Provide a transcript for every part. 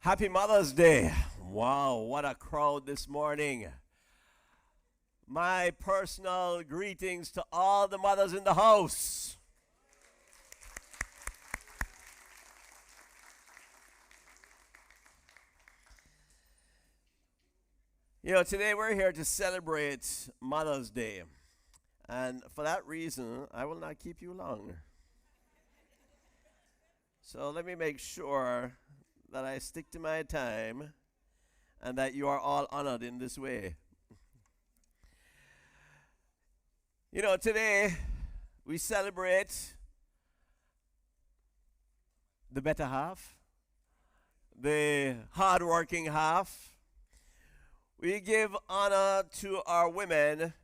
Happy Mother's Day. Wow, what a crowd this morning. My personal greetings to all the mothers in the house. You know, today we're here to celebrate Mother's Day. And for that reason, I will not keep you long. So let me make sure that I stick to my time and that you are all honored in this way. You know, today we celebrate the better half, the hardworking half. We give honor to our women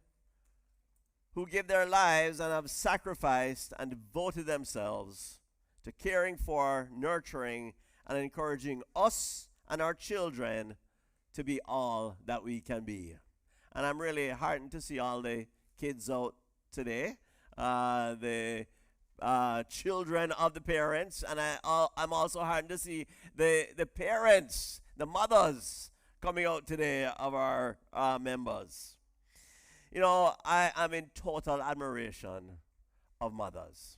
who give their lives and have sacrificed and devoted themselves to caring for, nurturing, and encouraging us and our children to be all that we can be. And I'm really heartened to see all the kids out today, the children of the parents, and I'm also heartened to see the parents, the mothers coming out today of our members. You know, I am in total admiration of mothers,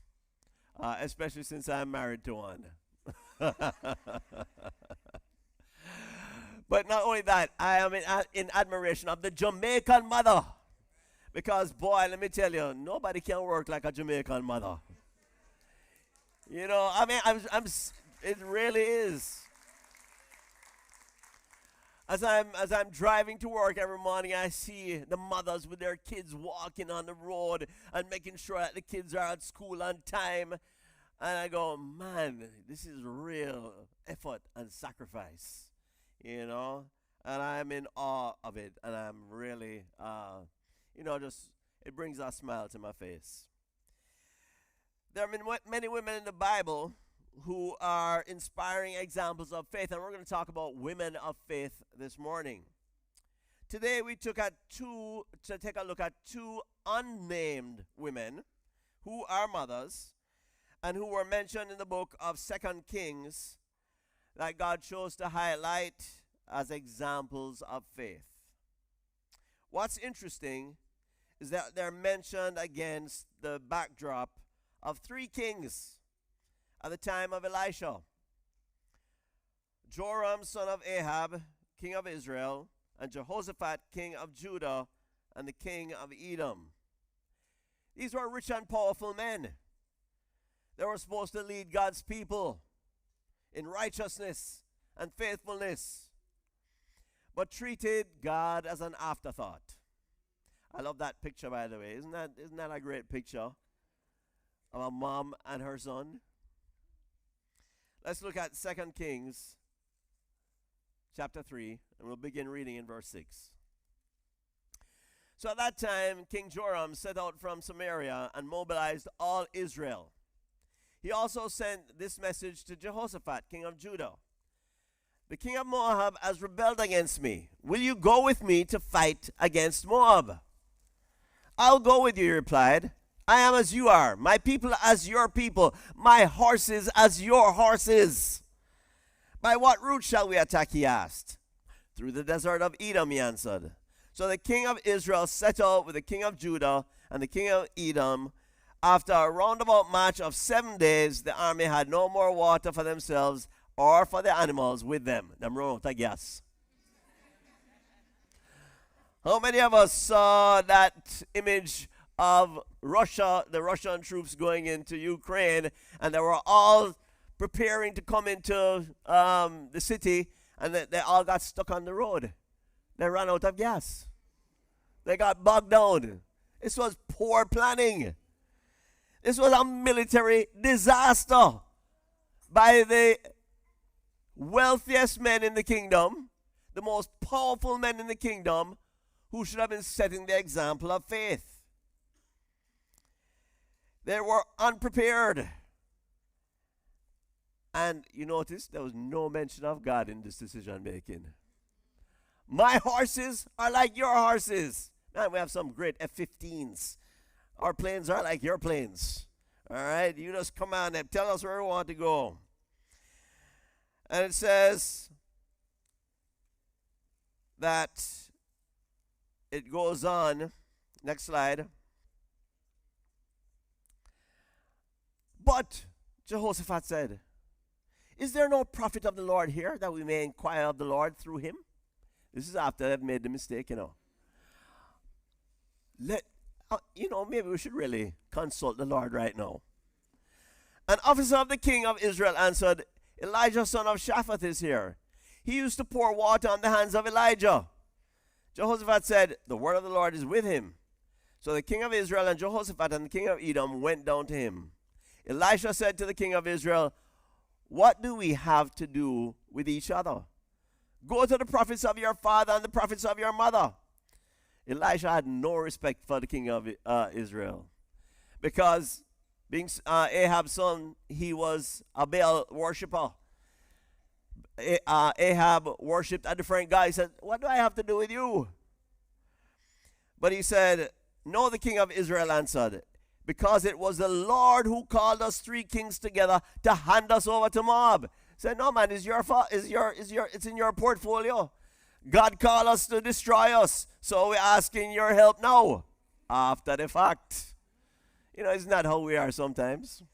especially since I'm married to one. But not only that, I am in admiration of the Jamaican mother. Because, boy, let me tell you, nobody can work like a Jamaican mother. You know, I mean, it really is. As I'm driving to work every morning, I see the mothers with their kids walking on the road and making sure that the kids are at school on time. And I go, man, this is real effort and sacrifice, you know. And I'm in awe of it. And I'm really, just, it brings a smile to my face. There are many women in the Bible who are inspiring examples of faith. And we're going to talk about women of faith this morning. Today we take a look at two unnamed women who are mothers and who were mentioned in the book of 2 Kings that God chose to highlight as examples of faith. What's interesting is that they're mentioned against the backdrop of 3 kings at the time of Elisha. Joram, son of Ahab, king of Israel, and Jehoshaphat, king of Judah, and the king of Edom. These were rich and powerful men. They were supposed to lead God's people in righteousness and faithfulness, but treated God as an afterthought. I love that picture, by the way. Isn't that a great picture of a mom and her son? Let's look at 2 Kings chapter 3, and we'll begin reading in verse 6. So at that time, King Joram set out from Samaria and mobilized all Israel. He also sent this message to Jehoshaphat, king of Judah. The king of Moab has rebelled against me. Will you go with me to fight against Moab? I'll go with you, he replied. I am as you are, my people as your people, my horses as your horses. By what route shall we attack, he asked. Through the desert of Edom, he answered. So the king of Israel set out with the king of Judah and the king of Edom. After a roundabout march of 7 days, the army had no more water for themselves or for the animals with them. Them run out of gas. How many of us saw that image of Russia, the Russian troops going into Ukraine, and they were all preparing to come into the city, and they all got stuck on the road. They ran out of gas. They got bogged down. This was poor planning. This was a military disaster by the wealthiest men in the kingdom, the most powerful men in the kingdom, who should have been setting the example of faith. They were unprepared. And you notice there was no mention of God in this decision making. My horses are like your horses. Man, we have some great F-15s. Our planes are like your planes. All right? You just command them. Tell us where we want to go. And it says, that it goes on. Next slide. But Jehoshaphat said, is there no prophet of the Lord here that we may inquire of the Lord through him? This is after they've made the mistake, Maybe we should really consult the Lord right now. An officer of the king of Israel answered, Elijah, son of Shaphat, is here. He used to pour water on the hands of Elijah. Jehoshaphat said, the word of the Lord is with him. So the king of Israel and Jehoshaphat and the king of Edom went down to him. Elisha said to the king of Israel, what do we have to do with each other? Go to the prophets of your father and the prophets of your mother. Elisha had no respect for the king of Israel, because being Ahab's son, he was a Baal worshiper. Ahab worshipped a different guy. He said, what do I have to do with you? But he said, no, the king of Israel answered, because it was the Lord who called us 3 kings together to hand us over to Moab. He said, no man, it's in your portfolio. God called us to destroy us, so we're asking your help now, after the fact. Isn't that how we are sometimes?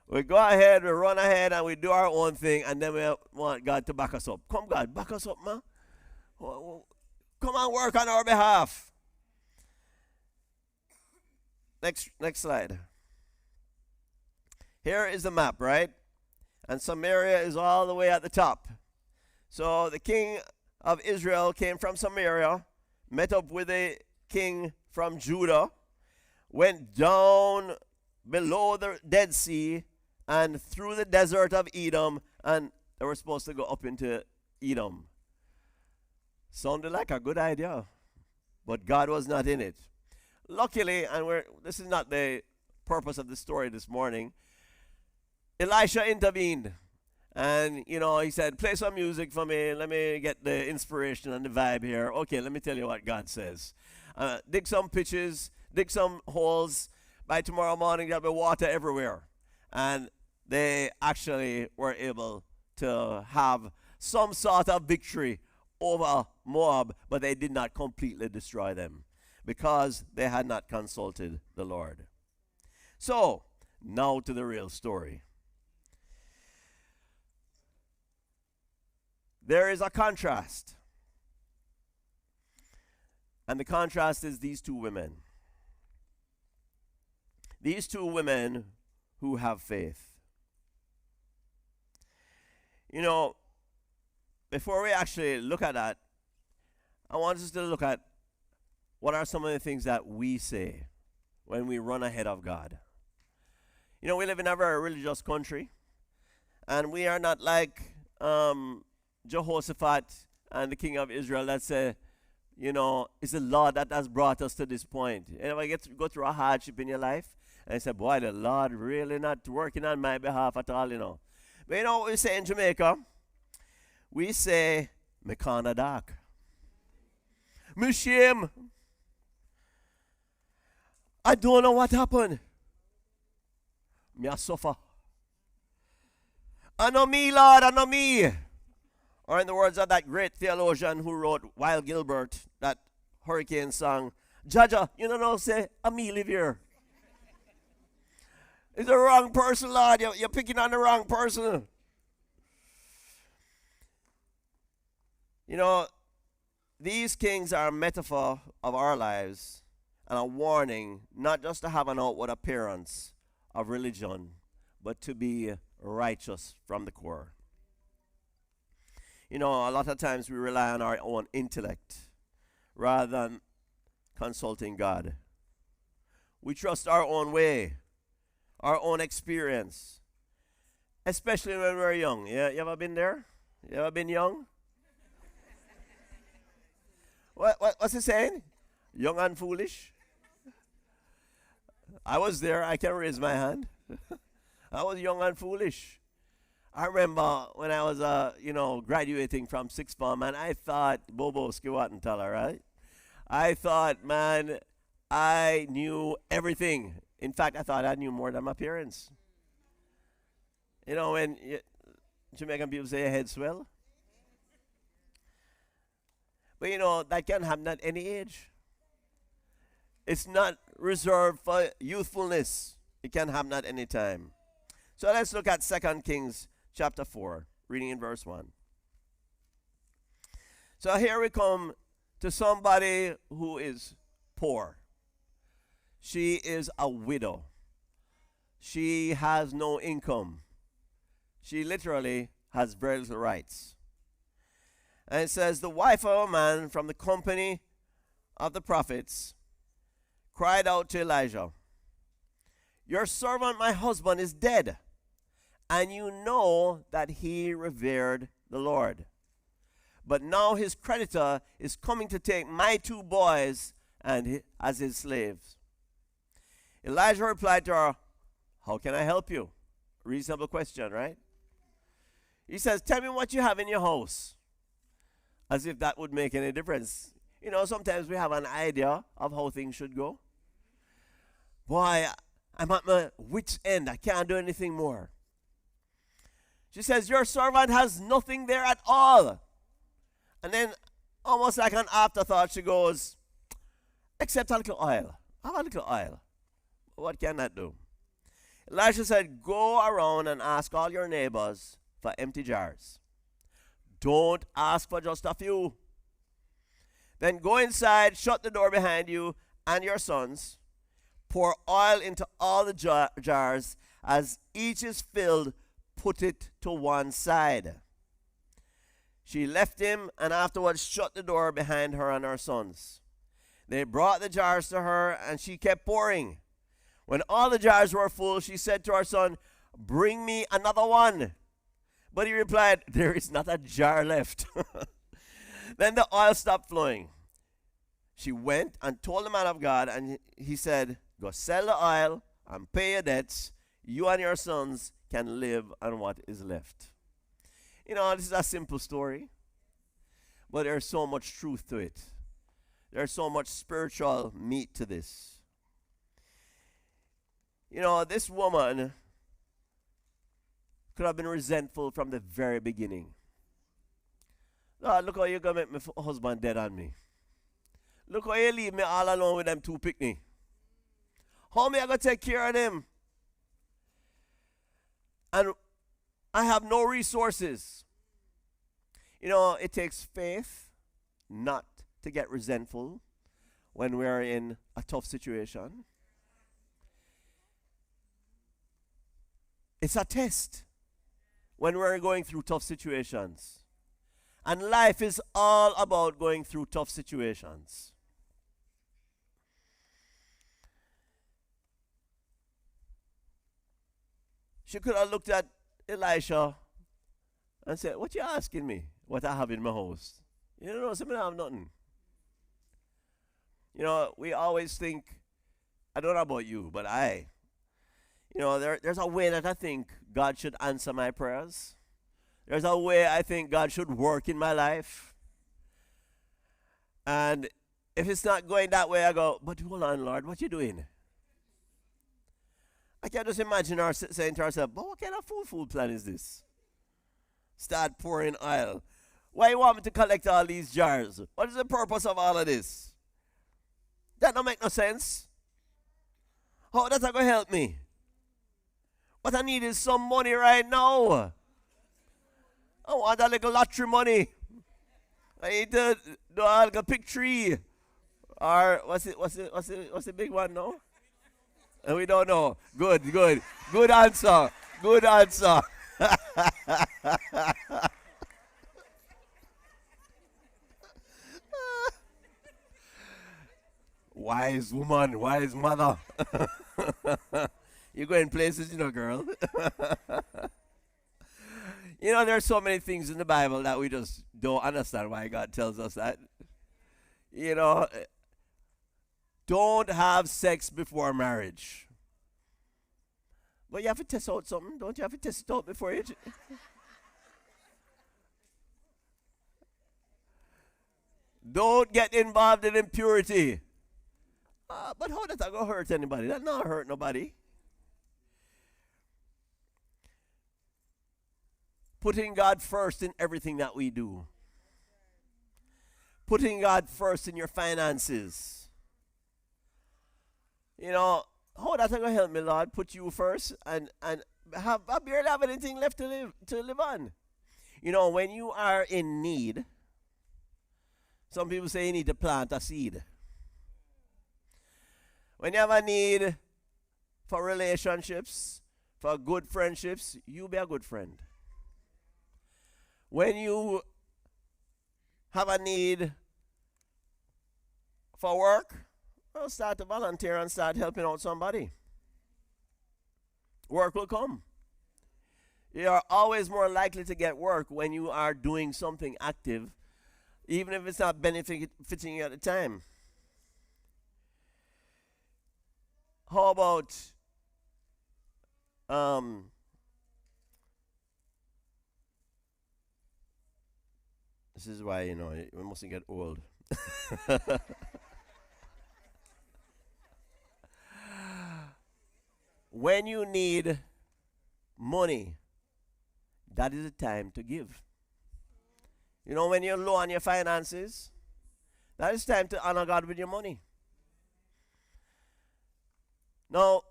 We go ahead, we run ahead, and we do our own thing, and then we want God to back us up. Come, God, back us up, man. Come and work on our behalf. Next slide. Here is the map, right? And Samaria is all the way at the top. So the king of Israel came from Samaria, met up with a king from Judah, went down below the Dead Sea and through the desert of Edom, and they were supposed to go up into Edom. Sounded like a good idea, but God was not in it. Luckily, and this is not the purpose of the story this morning, Elisha intervened. And, he said, play some music for me. Let me get the inspiration and the vibe here. Okay, let me tell you what God says. Dig some pitches, dig some holes. By tomorrow morning, there'll be water everywhere. And they actually were able to have some sort of victory over Moab, but they did not completely destroy them because they had not consulted the Lord. So, now to the real story. There is a contrast. And the contrast is these 2 women. These 2 women who have faith. Before we actually look at that, I want us to look at what are some of the things that we say when we run ahead of God. We live in a very religious country, and we are not like Jehoshaphat and the king of Israel that say, it's the Lord that has brought us to this point. You ever go through a hardship in your life and you say, boy, the Lord really not working on my behalf at all, But you know what we say in Jamaica? We say, me kinda dark. Me shame. I don't know what happened. Me a suffer. I know me, Lord, I know me. Or in the words of that great theologian who wrote Wild Gilbert, that hurricane song, Jaja, say, I me live here. It's the wrong person, Lord. You're picking on the wrong person. These kings are a metaphor of our lives and a warning not just to have an outward appearance of religion, but to be righteous from the core. A lot of times we rely on our own intellect rather than consulting God. We trust our own way, our own experience, especially when we're young. Yeah, you ever been there? You ever been young? What's he saying? Young and foolish? I was there. I can raise my hand. I was young and foolish. I remember when I was, graduating from sixth form, and I thought, Bobo Skiwatantala, right? I thought, man, I knew everything. In fact, I thought I knew more than my parents. When Jamaican people say your head swell. But you know, that can happen at any age. It's not reserved for youthfulness. It can happen at any time. So let's look at 2 Kings chapter 4, reading in verse 1. So here we come to somebody who is poor. She is a widow. She has no income. She literally has very little rights. And it says, the wife of a man from the company of the prophets cried out to Elijah, your servant, my husband, is dead, and you know that he revered the Lord. But now his creditor is coming to take my 2 boys as his slaves. Elijah replied to her, how can I help you? Reasonable question, right? He says, tell me what you have in your house. As if that would make any difference. You know, sometimes we have an idea of how things should go. Boy, I'm at my wit's end. I can't do anything more. She says, your servant has nothing there at all. And then, almost like an afterthought, she goes, except a little oil. Have a little oil. What can that do? Elijah said, go around and ask all your neighbors for empty jars. Don't ask for just a few. Then go inside, shut the door behind you and your sons. Pour oil into all the jars. As each is filled, put it to one side. She left him and afterwards shut the door behind her and her sons. They brought the jars to her and she kept pouring. When all the jars were full, she said to her son, bring me another one. But he replied, there is not a jar left. Then the oil stopped flowing. She went and told the man of God, and he said, go sell the oil and pay your debts. You and your sons can live on what is left. You know, this is a simple story, but there's so much truth to it. There's so much spiritual meat to this. You know, this woman could have been resentful from the very beginning. Lord, look how you're going to make my husband dead on me. Look how you leave me all alone with them 2 picnic. How am I going to take care of them? And I have no resources. You know, it takes faith not to get resentful when we're in a tough situation. It's a test when we're going through tough situations. And life is all about going through tough situations. She could have looked at Elisha and said, what you asking me? What I have in my house? You know, some I have nothing. You know, we always think, I don't know about you, but you know, there's a way that I think God should answer my prayers. There's a way I think God should work in my life. And if it's not going that way, I go, but hold on, Lord, what you doing? I can just imagine her saying to herself, but what kind of fool plan is this? Start pouring oil. Why you want me to collect all these jars? What is the purpose of all of this? That don't make no sense. How that's going to help me? What I need is some money right now. I want a little lottery money. I need to do a little pick tree. Or what's the big one now? And we don't know. Good answer. Good answer. Wise woman, wise mother. You're going places, you know, girl. You know, there's so many things in the Bible that we just don't understand why God tells us that. You know, don't have sex before marriage. But you have to test out something. Don't you have to test it out before you... Don't get involved in impurity. But how does that go hurt anybody? That not hurt nobody. Putting God first in everything that we do. putting God first in your finances. You know, how that's going to help me, Lord? Put you first and I barely have anything left to live on. You know, when you are in need, some people say you need to plant a seed. When you have a need for relationships, for good friendships, you be a good friend. When you have a need for work, well, start to volunteer and start helping out somebody. Work will come. You are always more likely to get work when you are doing something active, even if it's not benefiting you at the time. How about this is why, you know, we mustn't get old. When you need money, that is the time to give. You know, when you're low on your finances, that is time to honor God with your money. Now,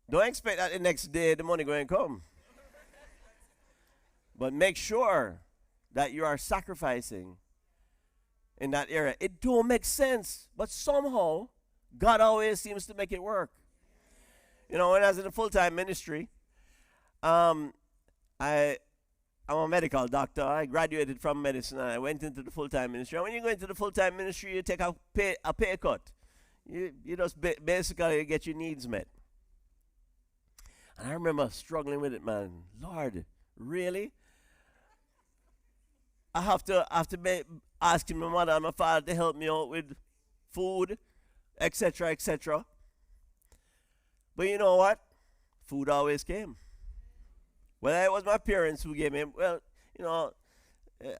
don't expect that the next day the money going to come. But make sure that you are sacrificing in that area. It don't make sense, but somehow God always seems to make it work. You know, when I was in a full-time ministry, I'm a medical doctor. I graduated from medicine and I went into the full-time ministry. And when you go into the full-time ministry, you take a pay cut. You just basically get your needs met. And I remember struggling with it, man. Lord, really? I have to asking my mother and my father to help me out with food, etc., etc. But you know what? Food always came. Whether it was my parents who gave me, well, you know,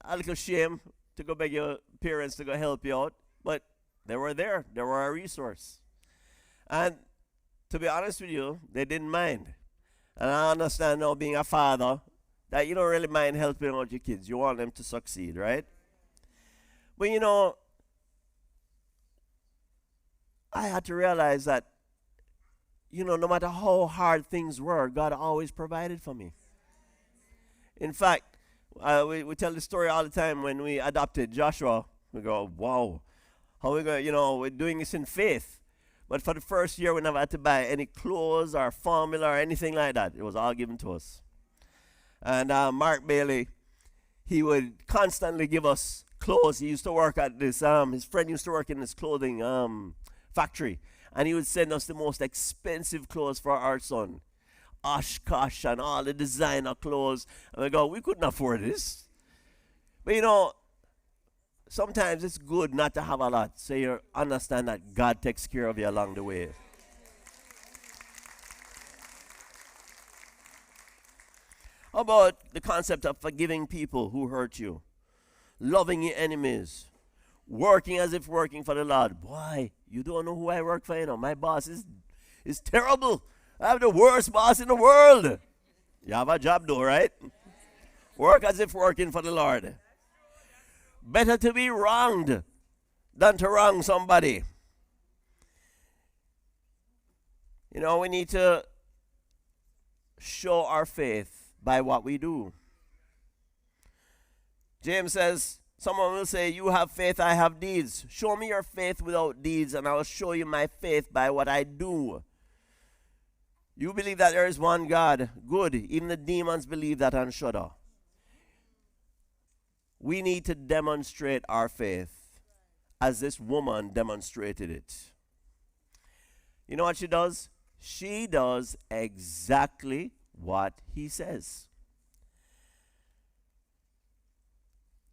a little shame to go beg your parents to go help you out, but they were there. They were a resource. And to be honest with you, they didn't mind. And I understand now, being a father, that you don't really mind helping out your kids. You want them to succeed, right? But you know, I had to realize that, you know, no matter how hard things were, God always provided for me. In fact, we tell the story all the time when we adopted Joshua. We go, wow, how we going, you know, we're doing this in faith. But for the first year, we never had to buy any clothes or formula or anything like that. It was all given to us. And Mark Bailey, he would constantly give us clothes. He used to work at this, his friend used to work in this clothing factory. And he would send us the most expensive clothes for our son. Oshkosh and all the designer clothes. And we go, we couldn't afford this. But you know, sometimes it's good not to have a lot, so you understand that God takes care of you along the way. How about the concept of forgiving people who hurt you, loving your enemies, working as if working for the Lord? Boy, you don't know who I work for, you know. My boss is terrible. I have the worst boss in the world. You have a job though, right? Work as if working for the Lord. Better to be wronged than to wrong somebody. You know, we need to show our faith by what we do. James says, someone will say, you have faith, I have deeds. Show me your faith without deeds, and I will show you my faith by what I do. You believe that there is one God. Good. Even the demons believe that and shudder. We need to demonstrate our faith as this woman demonstrated it. You know what she does? She does exactly what he says.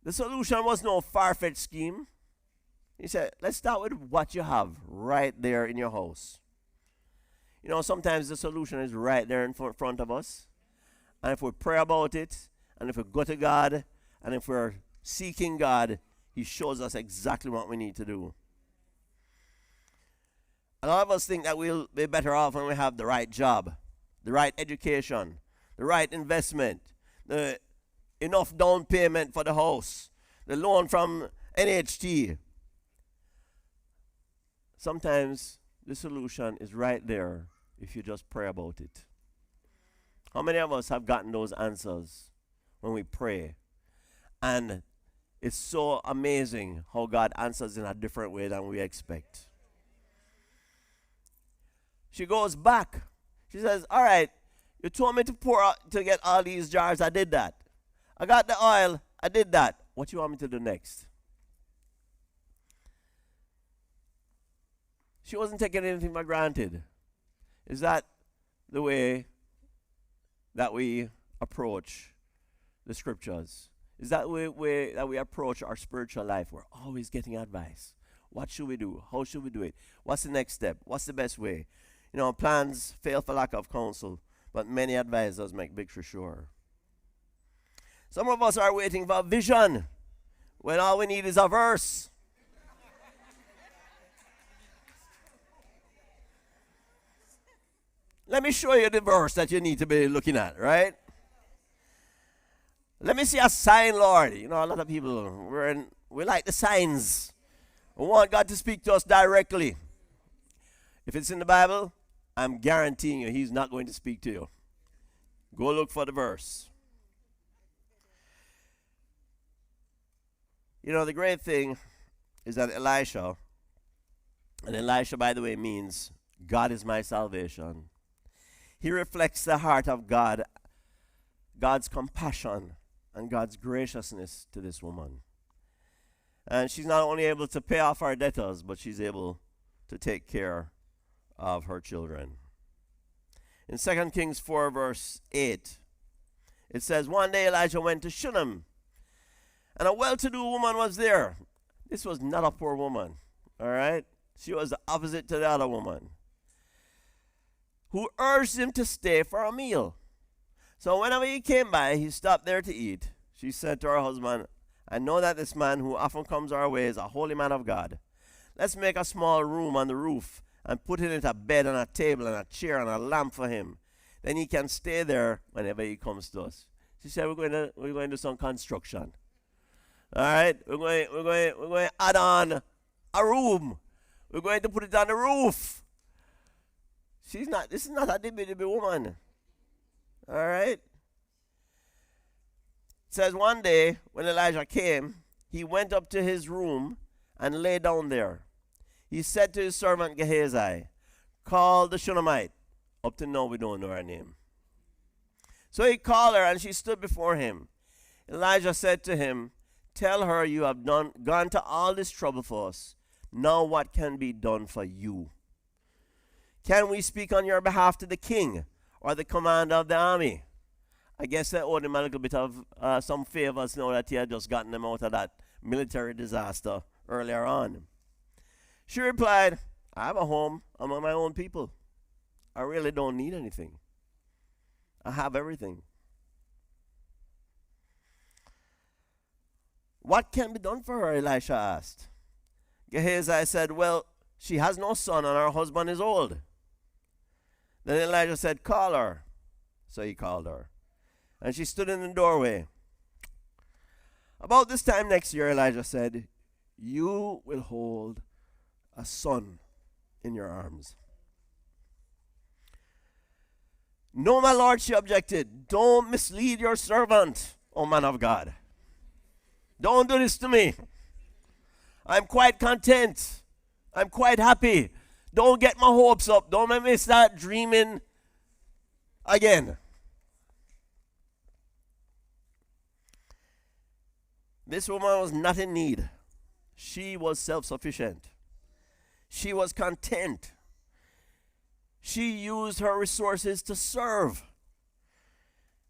The solution was no far-fetched scheme. He said, let's start with what you have right there in your house. You know, sometimes the solution is right there in front of us. And if we pray about it, and if we go to God, and if we're seeking God, he shows us exactly what we need to do. A lot of us think that we'll be better off when we have the right job, the right education, the right investment, the enough down payment for the house, the loan from NHT. Sometimes the solution is right there if you just pray about it. How many of us have gotten those answers when we pray? And it's so amazing how God answers in a different way than we expect. She goes back. She says, all right, you told me to pour out, to get all these jars. I did that. I got the oil. I did that. What do you want me to do next? She wasn't taking anything for granted. Is that the way that we approach the scriptures? Is that the way that we approach our spiritual life? We're always getting advice. What should we do? How should we do it? What's the next step? What's the best way? You know, plans fail for lack of counsel, but many advisors make victory sure. Some of us are waiting for a vision when all we need is a verse. Let me show you the verse that you need to be looking at, right? Let me see a sign, Lord. You know, a lot of people, we like the signs. We want God to speak to us directly. If it's in the Bible, I'm guaranteeing you he's not going to speak to you. Go look for the verse. You know, the great thing is that Elisha, and Elisha, by the way, means God is my salvation. He reflects the heart of God, God's compassion, and God's graciousness to this woman. And she's not only able to pay off her debtors, but she's able to take care of her children. In 2 Kings 4, verse 8, it says, one day Elijah went to Shunammite, and a well-to-do woman was there. This was not a poor woman, all right? She was the opposite to the other woman, who urged him to stay for a meal. So whenever he came by, he stopped there to eat. She said to her husband, I know that this man who often comes our way is a holy man of God. Let's make a small room on the roof and put in it a bed and a table and a chair and a lamp for him. Then he can stay there whenever he comes to us. She said, we're going to do some construction. All right, we're going to add on a room. We're going to put it on the roof. This is not a dibby woman. All right? It says one day when Elijah came, he went up to his room and lay down there. He said to his servant Gehazi, call the Shunammite. Up to now we don't know her name. So he called her and she stood before him. Elijah said to him, tell her you have gone to all this trouble for us. Now what can be done for you? Can we speak on your behalf to the king or the commander of the army? I guess they owed him a little bit of some favors now that he had just gotten them out of that military disaster earlier on. She replied, I have a home among my own people. I really don't need anything. I have everything. What can be done for her? Elisha asked. Gehazi said, well, she has no son and her husband is old. Then Elijah said, call her. So he called her. And she stood in the doorway. About this time next year, Elijah said, you will hold a son in your arms. No, my lord, she objected. Don't mislead your servant, O man of God. Don't do this to me. I'm quite content. I'm quite happy. Don't get my hopes up. Don't make me start dreaming again. This woman was not in need. She was self-sufficient. She was content. She used her resources to serve.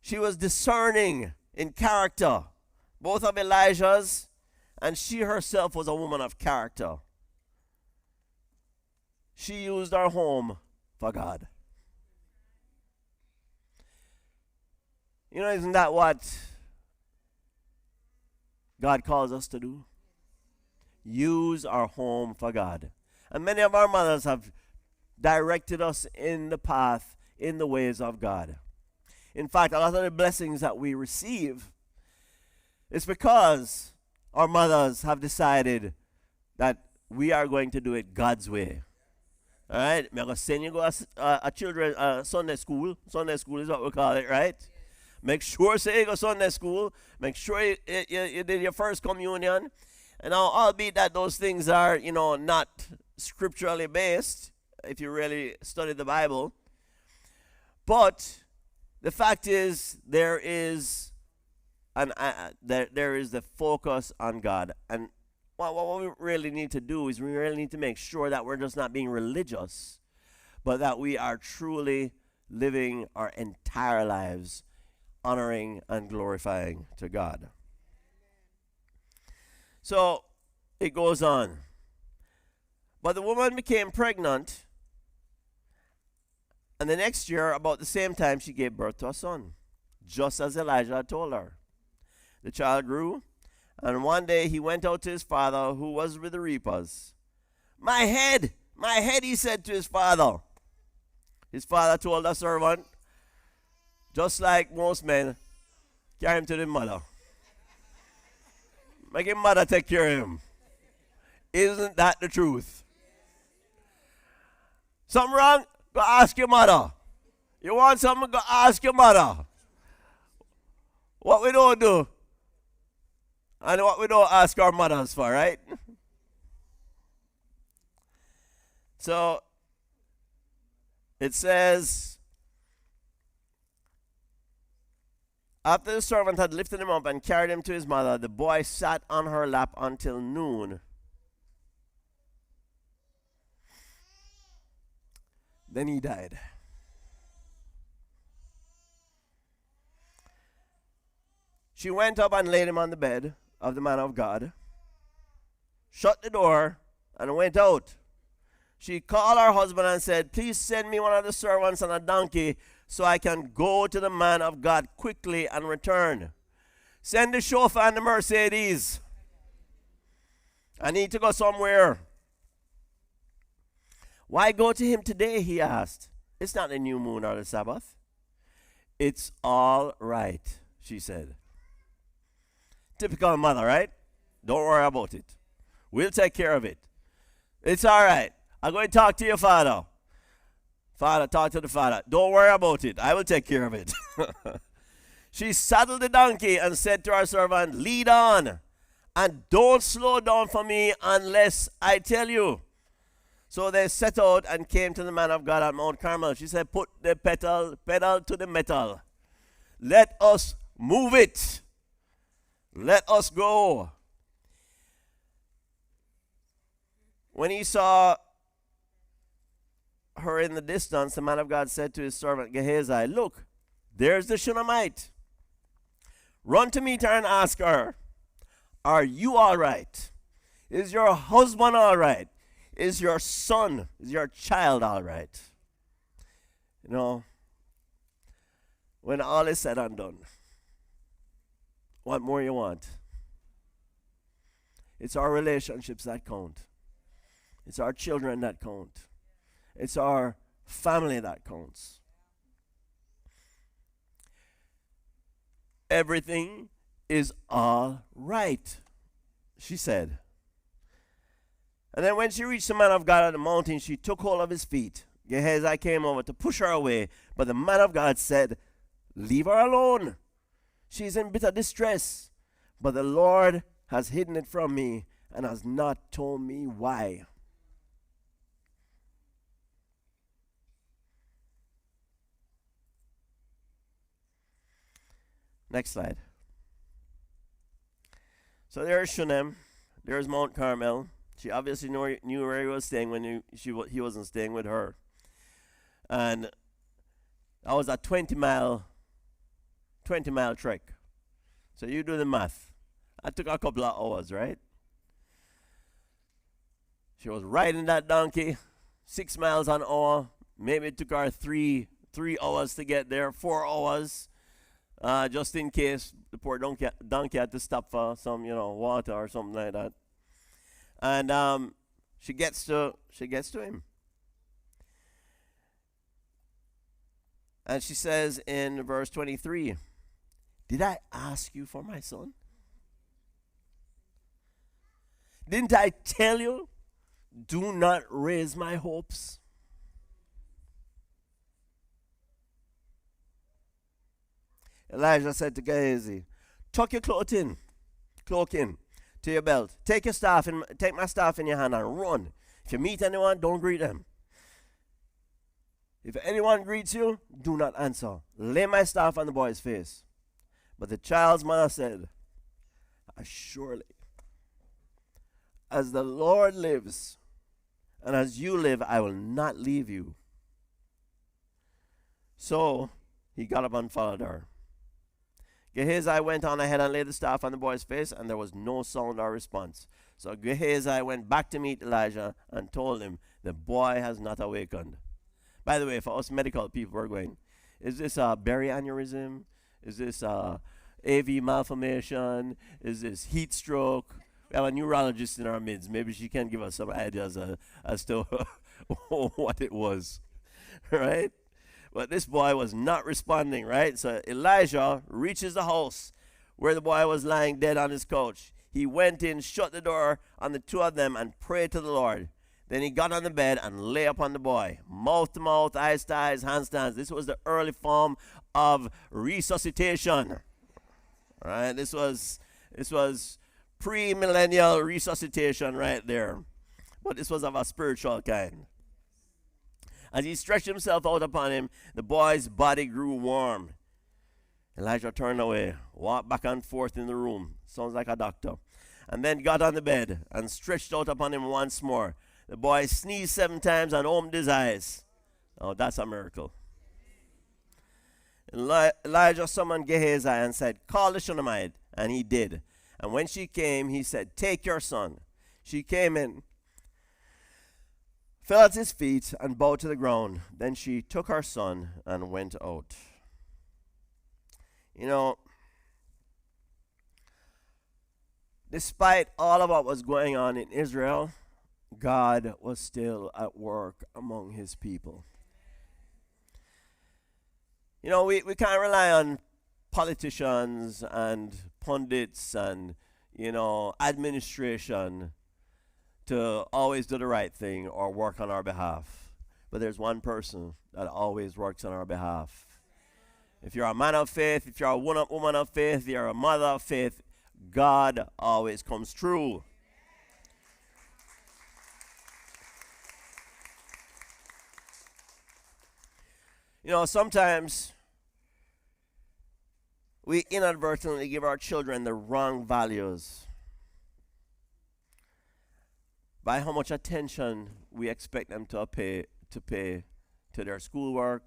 She was discerning in character, both of Elijah's, and she herself was a woman of character. She used her home for God. You know, isn't that what God calls us to do? Use our home for God. And many of our mothers have directed us in the path, in the ways of God. In fact, a lot of the blessings that we receive is because our mothers have decided that we are going to do it God's way. All right? I'm going to send you to a children Sunday school. Sunday school is what we call it, right? Make sure say you go Sunday school. Make sure you did your first communion. And now, albeit that those things are, not scripturally based, if you really study the Bible. But the fact is, there is the focus on God. And what we really need to do is we really need to make sure that we're just not being religious, but that we are truly living our entire lives honoring and glorifying to God. So it goes on. But the woman became pregnant, and the next year, about the same time, she gave birth to a son, just as Elijah had told her. The child grew, and one day he went out to his father, who was with the reapers. My head, he said to his father. His father told the servant, just like most men, carry him to the mother. Make his mother take care of him. Isn't that the truth? Something wrong? Go ask your mother. You want something? Go ask your mother. What we don't do, and what we don't ask our mothers for, right? So, it says, after the servant had lifted him up and carried him to his mother, the boy sat on her lap until noon. Then he died. She went up and laid him on the bed of the man of God, shut the door, and went out. She called her husband and said, please send me one of the servants and a donkey so I can go to the man of God quickly and return. Send the chauffeur and the Mercedes. I need to go somewhere. Why go to him today, he asked. It's not the new moon or the Sabbath. It's all right, she said. Typical mother, right? Don't worry about it. We'll take care of it. It's all right. I'm going to talk to your father. Father, talk to the father. Don't worry about it. I will take care of it. She saddled the donkey and said to her servant, lead on, and don't slow down for me unless I tell you. So they set out and came to the man of God at Mount Carmel. She said, put the pedal to the metal. Let us move it. Let us go. When he saw her in the distance, the man of God said to his servant Gehazi, look, there's the Shunammite. Run to meet her and ask her, are you all right? Is your husband all right? Is your son, is your child all right? You know, when all is said and done, what more you want? It's our relationships that count. It's our children that count. It's our family that counts. Everything is all right, she said. And then when she reached the man of God at the mountain, she took hold of his feet. Gehazi came over to push her away, but the man of God said, leave her alone. She is in bitter distress, but the Lord has hidden it from me and has not told me why. Next slide. So there's Shunem. There's Mount Carmel. She obviously knew where he was staying when he wasn't staying with her. And that was a 20-mile trek. So you do the math. That took a couple of hours, right? She was riding that donkey 6 miles an hour. Maybe it took her 3 hours to get there, 4 hours. Just in case the poor donkey had to stop for some, water or something like that. And she gets to him. And she says in verse 23, did I ask you for my son? Didn't I tell you? Do not raise my hopes. Elijah said to Gehazi, tuck your cloak in to your belt. Take my staff in your hand and run. If you meet anyone, don't greet them. If anyone greets you, do not answer. Lay my staff on the boy's face. But the child's mother said, as surely as the Lord lives, and as you live, I will not leave you. So he got up and followed her. Gehazi went on ahead and laid the staff on the boy's face, and there was no sound or response. So Gehazi went back to meet Elijah and told him, the boy has not awakened. By the way, for us medical people, we're going, is this a berry aneurysm? Is this AV malformation? Is this heat stroke? We have a neurologist in our midst. Maybe she can give us some ideas as to what it was, right? But this boy was not responding, right? So Elijah reaches the house where the boy was lying dead on his couch. He went in, shut the door on the two of them, and prayed to the Lord. Then he got on the bed and lay upon the boy, mouth to mouth, eyes to eyes, hands to hands. This was the early form of resuscitation. All right, this was pre-millennial resuscitation right there. But this was of a spiritual kind. As he stretched himself out upon him, the boy's body grew warm. Elijah turned away, walked back and forth in the room. Sounds like a doctor. And then got on the bed and stretched out upon him once more. The boy sneezed 7 times and opened his eyes. Oh, that's a miracle. Elijah summoned Gehazi and said, call the Shunammite. And he did. And when she came, he said, take your son. She came in, fell at his feet, and bowed to the ground. Then she took her son and went out. You know, despite all of what was going on in Israel, God was still at work among his people. You know, we can't rely on politicians and pundits and, administration to always do the right thing or work on our behalf. But there's one person that always works on our behalf. If you're a man of faith, if you're a woman of faith, if you're a mother of faith, God always comes through. Sometimes we inadvertently give our children the wrong values by how much attention we expect them to pay to their schoolwork,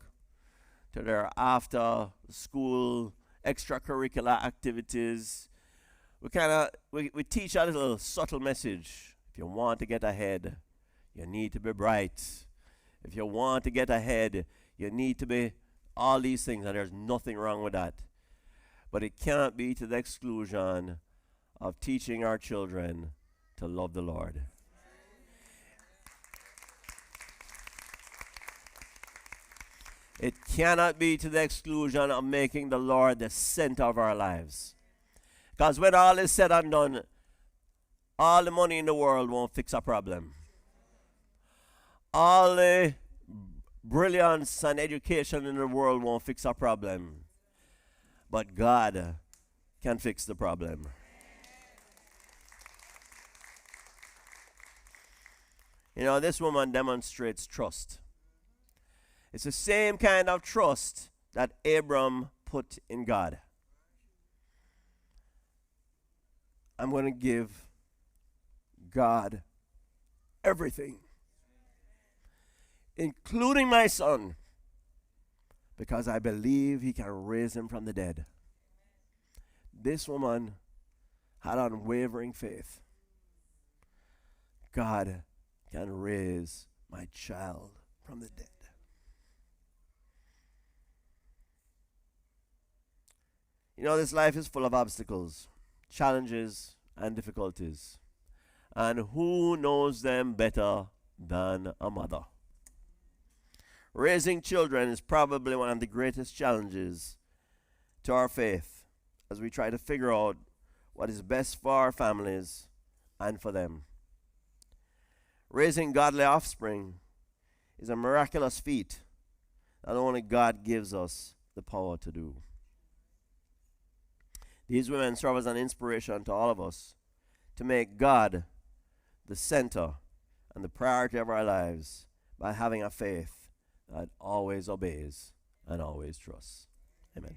to their after school extracurricular activities. We teach a little subtle message. If you want to get ahead, you need to be bright. If you want to get ahead, you need to be all these things, and there's nothing wrong with that. But it cannot be to the exclusion of teaching our children to love the Lord. It cannot be to the exclusion of making the Lord the center of our lives. Because when all is said and done, all the money in the world won't fix a problem. All the brilliance and education in the world won't fix a problem. But God can fix the problem. This woman demonstrates trust. It's the same kind of trust that Abram put in God. I'm going to give God everything, including my son, because I believe he can raise him from the dead. This woman had unwavering faith. God can raise my child from the dead. This life is full of obstacles, challenges, and difficulties. And who knows them better than a mother? Raising children is probably one of the greatest challenges to our faith as we try to figure out what is best for our families and for them. Raising godly offspring is a miraculous feat that only God gives us the power to do. These women serve as an inspiration to all of us to make God the center and the priority of our lives by having a faith that always obeys and always trusts. Amen.